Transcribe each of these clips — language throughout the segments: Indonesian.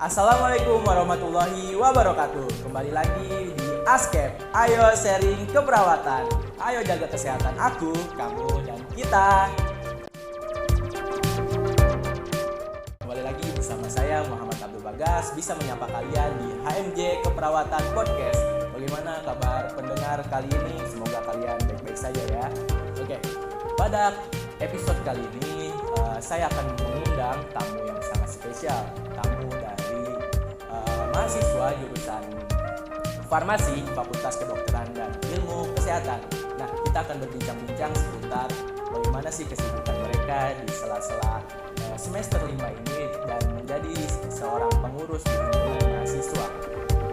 Assalamualaikum warahmatullahi wabarakatuh. Kembali lagi di Askep. Ayo sharing keperawatan. Ayo jaga kesehatan aku, kamu, dan kita. Kembali lagi bersama saya Muhammad Abdul Bagas. Bisa menyapa kalian di HMJ Keperawatan Podcast. Bagaimana kabar pendengar kali ini? Semoga kalian baik-baik saja ya. Oke, pada episode kali ini saya akan mengundang tamu yang sangat spesial. Tamu dari mahasiswa jurusan Farmasi Fakultas Kedokteran dan Ilmu Kesehatan. Nah, kita akan berbincang-bincang seputar bagaimana sih kesibukan mereka di sela-sela semester 5 ini dan menjadi seorang pengurus di himpunan mahasiswa.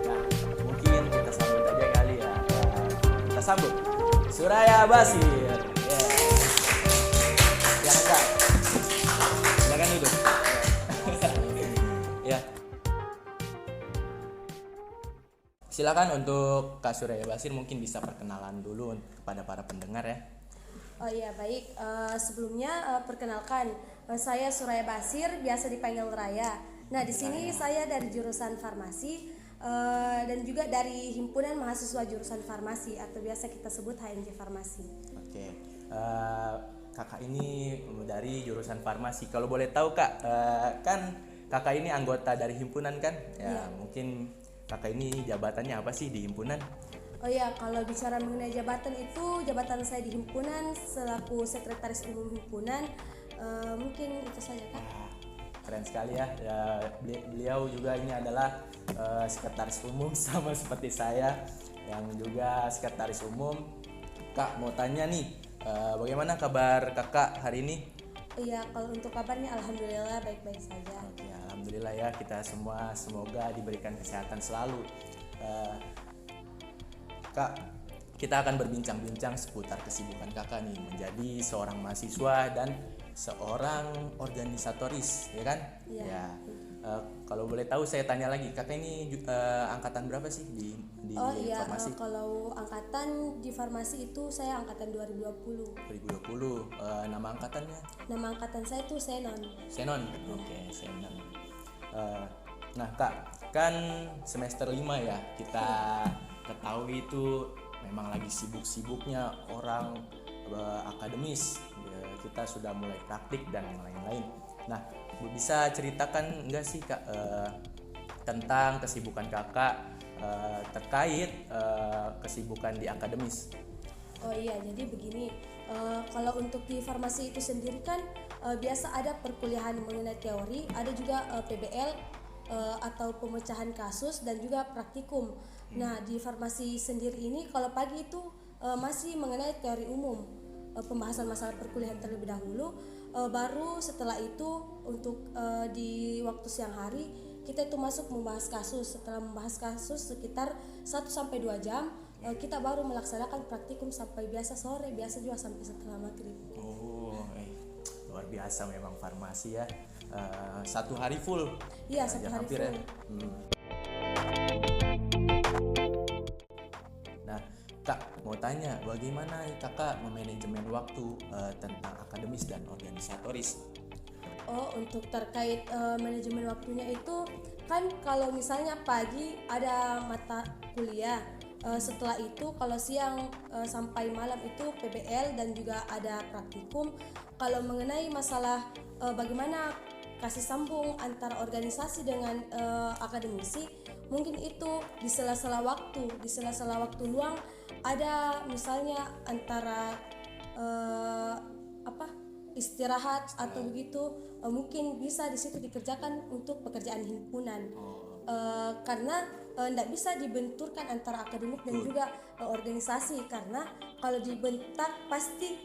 Nah, mungkin kita sambut aja kali ya. Kita sambut Suraya Basir. Ya enggak? Silakan duduk. Ya. Silakan untuk Kak Suraya Basir mungkin bisa perkenalan dulu kepada para pendengar ya. Oh iya baik, sebelumnya perkenalkan saya Suraya Basir, biasa dipanggil Raya. Nah di sini saya dari jurusan farmasi dan juga dari himpunan mahasiswa jurusan farmasi atau biasa kita sebut HMJ Farmasi. Oke, kakak ini dari jurusan farmasi. Kalau boleh tahu kak, kan kakak ini anggota dari himpunan kan? Ya, mungkin kakak ini jabatannya apa sih di himpunan? Oh iya, kalau bicara mengenai jabatan itu, jabatan saya di himpunan selaku sekretaris umum himpunan, mungkin itu saja kak. Keren sekali ya, beliau juga ini adalah sekretaris umum sama seperti saya yang juga sekretaris umum. Kak mau tanya nih, bagaimana kabar kakak hari ini? Iya, kalau untuk kabarnya alhamdulillah baik-baik saja. Oke, alhamdulillah ya, kita semua semoga diberikan kesehatan selalu. Kak, kita akan berbincang-bincang seputar kesibukan kakak nih menjadi seorang mahasiswa dan seorang organisatoris, ya kan? Iya. Ya. Kalau boleh tahu saya tanya lagi, kakak ini angkatan berapa sih di Oh iya, farmasi? kalau angkatan di farmasi itu saya angkatan 2020. 2020. Nama angkatannya? Nama angkatan saya itu Senon. Senon. Oke, Senon. Nah, Kak, kan semester 5 ya. Kita ketahui itu memang lagi sibuk-sibuknya orang akademis. Kita sudah mulai praktik dan yang lain-lain. Nah, bisa ceritakan enggak sih Kak tentang kesibukan Kakak terkait kesibukan di akademis? Oh iya, jadi begini, kalau untuk di farmasi itu sendiri kan biasa ada perkuliahan mengenai teori, ada juga PBL atau pemecahan kasus dan juga praktikum. Nah di farmasi sendiri ini kalau pagi itu masih mengenai teori umum, pembahasan masalah perkuliahan terlebih dahulu, baru setelah itu untuk di waktu siang hari kita itu masuk membahas kasus. Setelah membahas kasus sekitar 1-2 jam, kita baru melaksanakan praktikum sampai biasa sore, biasa juga sampai setelah maghrib. Oh, luar biasa memang farmasi ya. Satu hari full. Iya, satu hari full. Ya. Nah, Kak mau tanya, bagaimana kakak memanajemen waktu tentang akademis dan organisatoris? Oh, untuk terkait manajemen waktunya itu kan kalau misalnya pagi ada mata kuliah, setelah itu kalau siang sampai malam itu PBL dan juga ada praktikum. Kalau mengenai masalah bagaimana kasih sambung antara organisasi dengan akademisi, mungkin itu di sela-sela waktu luang ada misalnya antara istirahat atau begitu, mungkin bisa di situ dikerjakan untuk pekerjaan himpunan. Karena tidak bisa dibenturkan antara akademik dan juga organisasi, karena kalau dibentak pasti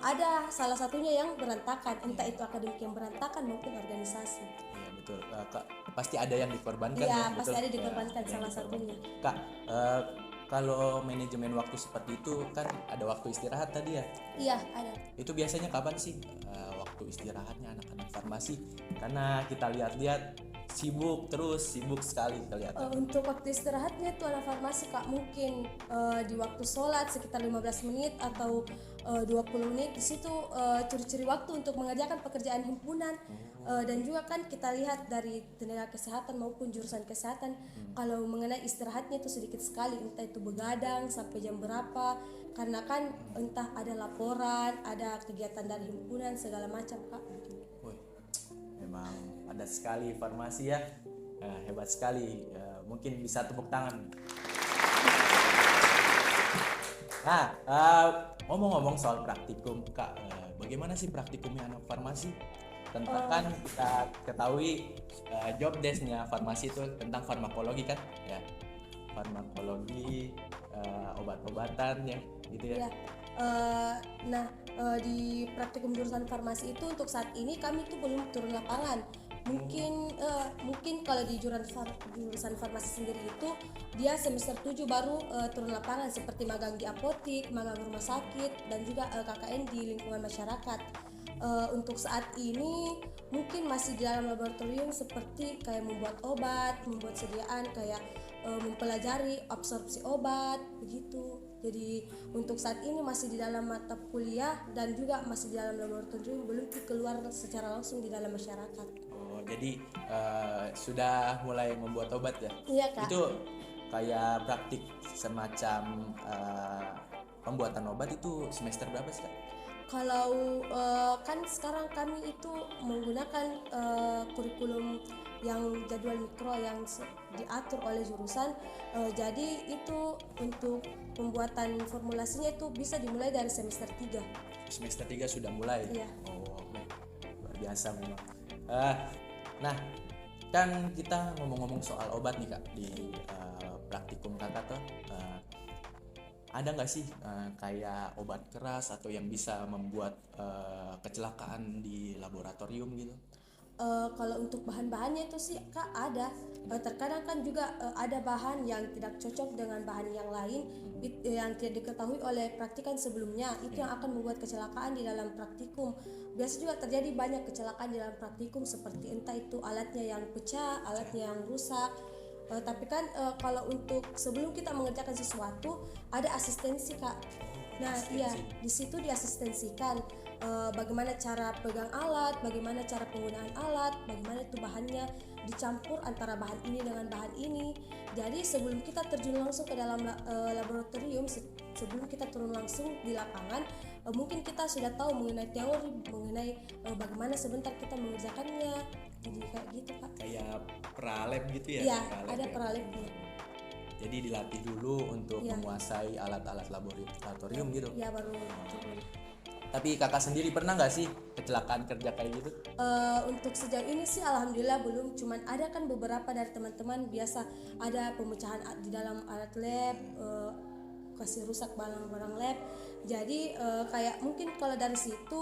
ada salah satunya yang berantakan, entah itu akademik yang berantakan maupun organisasi. Iya betul, Kak, pasti ada yang dikorbankan. Iya, ya, pasti betul? ada dikorbankan Ya, salah satunya. Kak, kalau manajemen waktu seperti itu kan ada waktu istirahat tadi ya? Iya, ada. Itu biasanya kapan sih waktu istirahatnya anak-anak farmasi? Karena kita lihat-lihat sibuk sekali kelihatan. Untuk waktu istirahatnya itu anak farmasi Kak, mungkin di waktu sholat sekitar 15 menit atau 20 menit di situ curi-curi waktu untuk mengerjakan pekerjaan himpunan. Dan juga kan kita lihat dari tenaga kesehatan maupun jurusan kesehatan kalau mengenai istirahatnya itu sedikit sekali, entah itu begadang sampai jam berapa, karena kan entah ada laporan, ada kegiatan dari himpunan segala macam Kak. Wih, memang padat sekali farmasi ya. Hebat sekali. Mungkin bisa tepuk tangan. Nah, ngomong-ngomong soal praktikum Kak, bagaimana sih praktikumnya anak farmasi? Tentang kan kita ketahui job desk-nya farmasi itu tentang farmakologi kan, ya. Farmakologi, obat-obatan ya, gitu ya. Ya, di praktikum jurusan farmasi itu untuk saat ini kami itu belum turun lapangan. Mungkin kalau di jurusan farmasi sendiri itu dia semester 7 baru turun lapangan seperti magang di apotik, magang rumah sakit, dan juga KKN di lingkungan masyarakat. Untuk saat ini mungkin masih di dalam laboratorium seperti kayak membuat obat, membuat sediaan, kayak mempelajari absorpsi obat begitu. Jadi untuk saat ini masih di dalam mata kuliah dan juga masih di dalam laboratorium, belum keluar secara langsung di dalam masyarakat. Oh, jadi sudah mulai membuat obat ya? Iya Kak. Itu kayak praktik semacam pembuatan obat itu semester berapa sih Kak? Kalau kan sekarang kami itu menggunakan kurikulum yang jadwal mikro yang diatur oleh jurusan, jadi itu untuk pembuatan formulasinya itu bisa dimulai dari semester 3. Semester 3 sudah mulai? Iya. Oh, baik. Luar biasa memang. Nah, kan kita ngomong-ngomong soal obat nih Kak, di praktikum kakak tuh ada nggak sih kayak obat keras atau yang bisa membuat kecelakaan di laboratorium gitu? Kalau untuk bahan-bahannya itu sih Kak ada. Terkadang kan juga ada bahan yang tidak cocok dengan bahan yang lain yang tidak diketahui oleh praktikan sebelumnya, itu yang akan membuat kecelakaan di dalam praktikum. Biasa juga terjadi banyak kecelakaan di dalam praktikum seperti entah itu alatnya yang pecah, alatnya yang rusak. Tapi kan kalau untuk sebelum kita mengerjakan sesuatu ada asistensi Kak. Nah iya, di situ diasistensikan bagaimana cara pegang alat, bagaimana cara penggunaan alat, bagaimana itu bahannya dicampur antara bahan ini dengan bahan ini. Jadi sebelum kita terjun langsung ke dalam laboratorium, sebelum kita turun langsung di lapangan, mungkin kita sudah tahu mengenai teori, mengenai bagaimana sebentar kita mengerjakannya. Jadi kayak gitu Kak. Kayak pralab gitu ya? Iya, Pralab ada ya? pralabnya. Jadi dilatih dulu untuk Iya. menguasai alat-alat laboratorium gitu. Ya baru turun. Tapi kakak sendiri pernah nggak sih kecelakaan kerja kayak gitu? Untuk sejauh ini sih alhamdulillah belum, cuman ada kan beberapa dari teman-teman biasa ada pemecahan di dalam alat lab, kasih rusak barang-barang lab. Jadi kayak mungkin kalau dari situ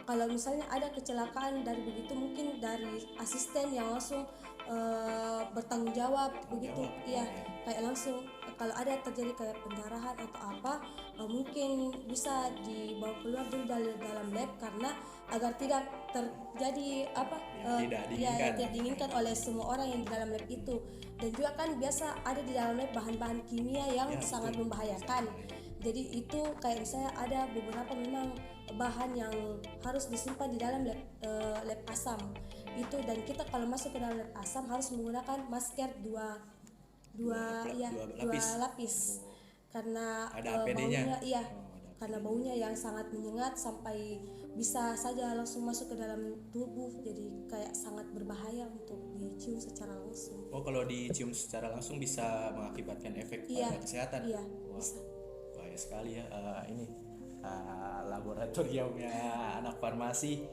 kalau misalnya ada kecelakaan dari begitu, mungkin dari asisten yang langsung bertanggung jawab begitu. Iya, kayak langsung kalau ada terjadi kayak pendarahan atau apa, mungkin bisa dibawa keluar dulu dari dalam lab karena agar tidak terjadi apa Tidak tidak diinginkan oleh semua orang yang di dalam lab itu. Dan juga kan biasa ada di dalam lab bahan-bahan kimia yang sangat membahayakan. Jadi itu kayak misalnya ada beberapa memang bahan yang harus disimpan di dalam lab asam itu, dan kita kalau masuk ke dalam lab asam harus menggunakan masker dua lapis. Karena Ada APD-nya? baunya karena baunya yang sangat menyengat sampai bisa saja langsung masuk ke dalam tubuh, jadi kayak sangat berbahaya untuk dicium secara langsung. Oh, kalau dicium secara langsung bisa mengakibatkan efek pada kesehatan? Iya, Wah, bisa. bahaya sekali ya. Ini laboratoriumnya anak farmasi.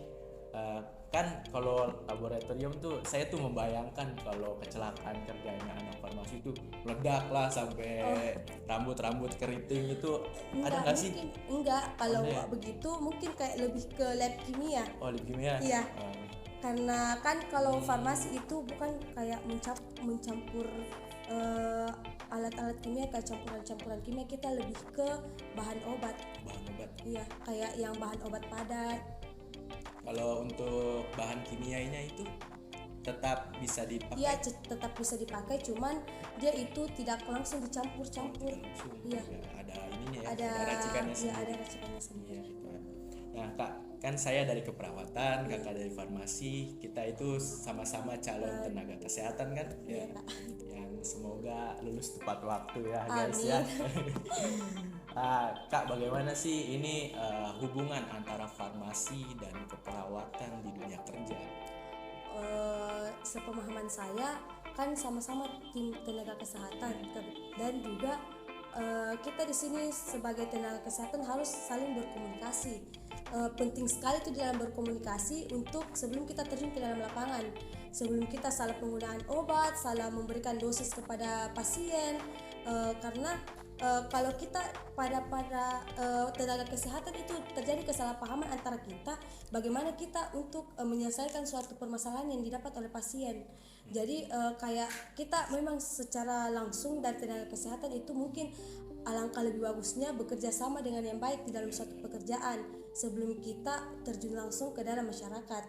Kan kalau laboratorium tuh saya tuh membayangkan kalau kecelakaan kerjanya anak farmasi itu meledak lah sampai rambut keriting itu. Ada nggak sih? Enggak, kalau Ada ya? begitu mungkin kayak lebih ke lab kimia. Oh, lab kimia? Iya. Karena kan kalau farmasi itu bukan kayak mencampur alat-alat kimia, kayak campuran-campuran kimia, kita lebih ke bahan obat. Bahan obat. Iya, kayak yang bahan obat padat. Kalau untuk bahan kimianya itu tetap bisa dipakai? Iya, tetap bisa dipakai, cuman dia itu tidak langsung dicampur-campur. Langsung. Iya. Ya, ada ininya ini ya, ada racikannya ya, sendiri. ada racikannya sendiri. Iya, gitu kan. Nah Kak, kan saya dari keperawatan, Kakak dari farmasi, kita itu sama-sama calon tenaga kesehatan kan? Iya, Ya, Kak. yang semoga lulus tepat waktu ya guys Amin. ya. Kak, bagaimana sih ini hubungan antara farmasi dan keperawatan di dunia kerja? Sepemahaman saya kan sama-sama tim tenaga kesehatan dan juga kita di sini sebagai tenaga kesehatan harus saling berkomunikasi. Penting sekali itu dalam berkomunikasi untuk sebelum kita terjun ke dalam lapangan, sebelum kita salah penggunaan obat, salah memberikan dosis kepada pasien, karena kalau kita pada tenaga kesehatan itu terjadi kesalahpahaman antara kita, bagaimana kita untuk menyelesaikan suatu permasalahan yang didapat oleh pasien. Jadi kayak kita memang secara langsung dari tenaga kesehatan itu mungkin alangkah lebih bagusnya bekerja sama dengan yang baik di dalam suatu pekerjaan sebelum kita terjun langsung ke dalam masyarakat,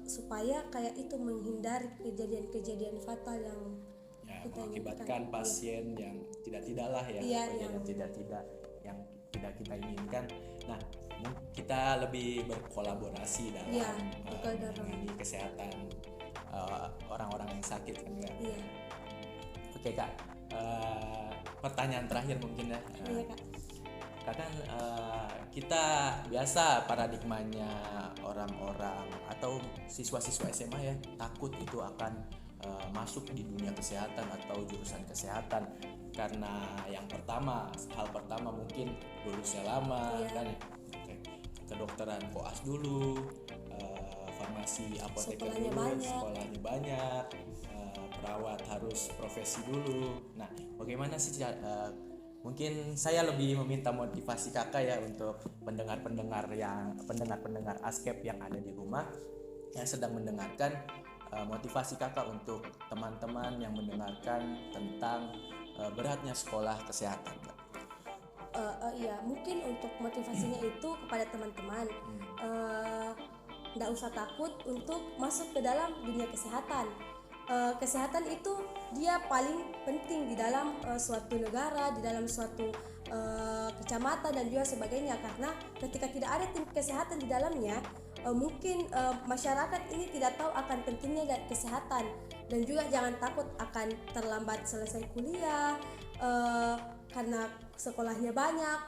supaya kayak itu menghindari kejadian-kejadian fatal yang Ya, kita mengakibatkan inginkan. pasien yang tidak-tidaklah ya, Iya, kejadian tidak-tidak yang tidak kita inginkan. Nah, kita lebih berkolaborasi dalam Iya, betul, menangani kesehatan orang-orang yang sakit kan Kak? Iya, Oke Kak, pertanyaan terakhir mungkin ya. iya, Kak. Kadang kita biasa paradigmanya orang-orang atau siswa-siswa SMA ya takut itu akan masuk di dunia kesehatan atau jurusan kesehatan karena hal pertama mungkin lulusnya lama. Iya. Kan kedokteran koas dulu, farmasi apoteker Sekolahnya dulu, banyak. sekolahnya banyak, perawat harus profesi dulu. Nah, bagaimana sih mungkin saya lebih meminta motivasi Kakak ya untuk pendengar-pendengar Askep yang ada di rumah yang sedang mendengarkan, motivasi Kakak untuk teman-teman yang mendengarkan tentang beratnya sekolah kesehatan Kak. Iya, mungkin untuk motivasinya itu kepada teman-teman, nggak usah takut untuk masuk ke dalam dunia kesehatan. Kesehatan itu dia paling penting di dalam suatu negara, di dalam suatu kecamatan dan juga sebagainya, karena ketika tidak ada tim kesehatan di dalamnya, mungkin masyarakat ini tidak tahu akan pentingnya kesehatan. Dan juga jangan takut akan terlambat selesai kuliah karena sekolahnya banyak,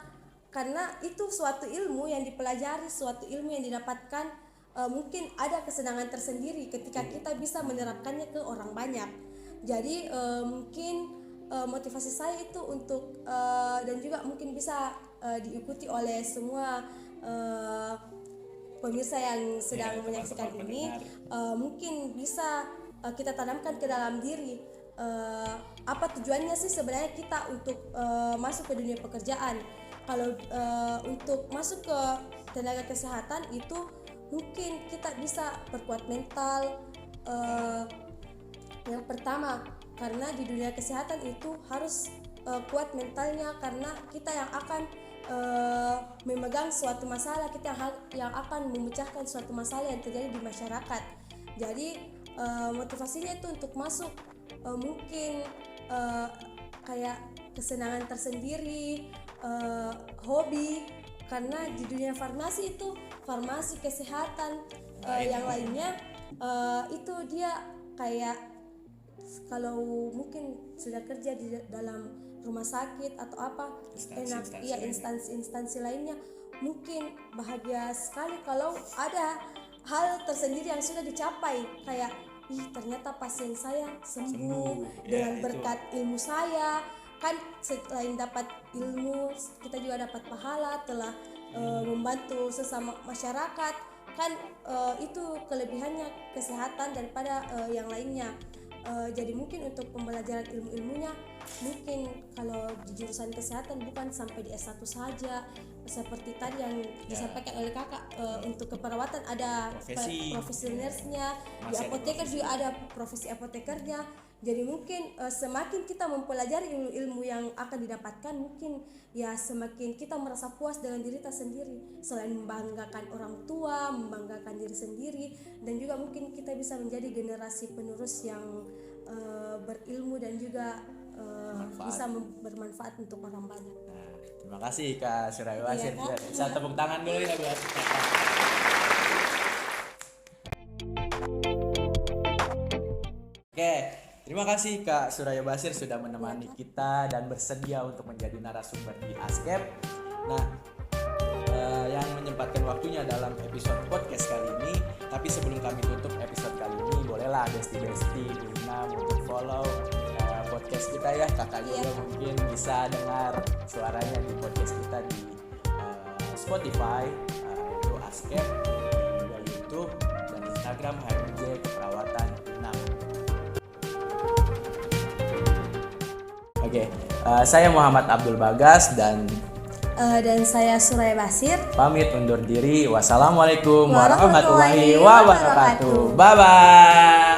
karena itu suatu ilmu yang dipelajari, suatu ilmu yang didapatkan. Mungkin ada kesenangan tersendiri ketika kita bisa menerapkannya ke orang banyak. Jadi mungkin motivasi saya itu untuk dan juga mungkin bisa diikuti oleh semua pemirsa yang sedang menyaksikan ini, mungkin bisa kita tanamkan ke dalam diri apa tujuannya sih sebenarnya kita untuk masuk ke dunia pekerjaan. Kalau untuk masuk ke tenaga kesehatan itu mungkin kita bisa perkuat mental. Yang pertama, karena di dunia kesehatan itu harus kuat mentalnya, karena kita yang akan memegang suatu masalah, kita yang akan memecahkan suatu masalah yang terjadi di masyarakat. Jadi motivasinya itu untuk masuk mungkin kayak kesenangan tersendiri, hobi, karena di dunia farmasi itu farmasi kesehatan yang lainnya itu dia kayak kalau mungkin sudah kerja di dalam rumah sakit atau apa instansi lainnya, mungkin bahagia sekali kalau ada hal tersendiri yang sudah dicapai, kayak ternyata pasien saya sembuh dengan berkat ilmu saya. Kan selain dapat ilmu, kita juga dapat pahala telah membantu sesama masyarakat. Kan itu kelebihannya kesehatan daripada yang lainnya. Jadi mungkin untuk pembelajaran ilmu-ilmunya, mungkin kalau di jurusan kesehatan bukan sampai di S1 saja, seperti tadi yang disampaikan oleh kakak, untuk keperawatan ada profesi nurse-nya, di apoteker juga ada profesi apotekernya. Jadi mungkin semakin kita mempelajari ilmu-ilmu yang akan didapatkan, mungkin ya semakin kita merasa puas dengan diri kita sendiri, selain membanggakan orang tua, membanggakan diri sendiri, dan juga mungkin kita bisa menjadi generasi penerus yang berilmu dan juga bisa bermanfaat untuk orang banyak. Nah, Terima kasih Kak Suraya Basir. Iya, Kak. Bisa tepuk tangan dulu ya buat Kakak. Oke, terima kasih Kak Suraya Basir sudah menemani kita dan bersedia untuk menjadi narasumber di ASKEP. Nah, yang menyempatkan waktunya dalam episode podcast kali ini. Tapi sebelum kami tutup episode kali ini, bolehlah Besti diundang untuk follow podcast kita ya. Kakak juga mungkin bisa dengar suaranya di podcast kita di Spotify, itu ASKEP, dan juga YouTube dan Instagram HMJ Keperawatan 6. Oke, saya Muhammad Abdul Bagas dan saya Suraya Basir. pamit undur diri. Wassalamualaikum warahmatullahi Warahmatullahi wabarakatuh. wabarakatuh. Bye bye.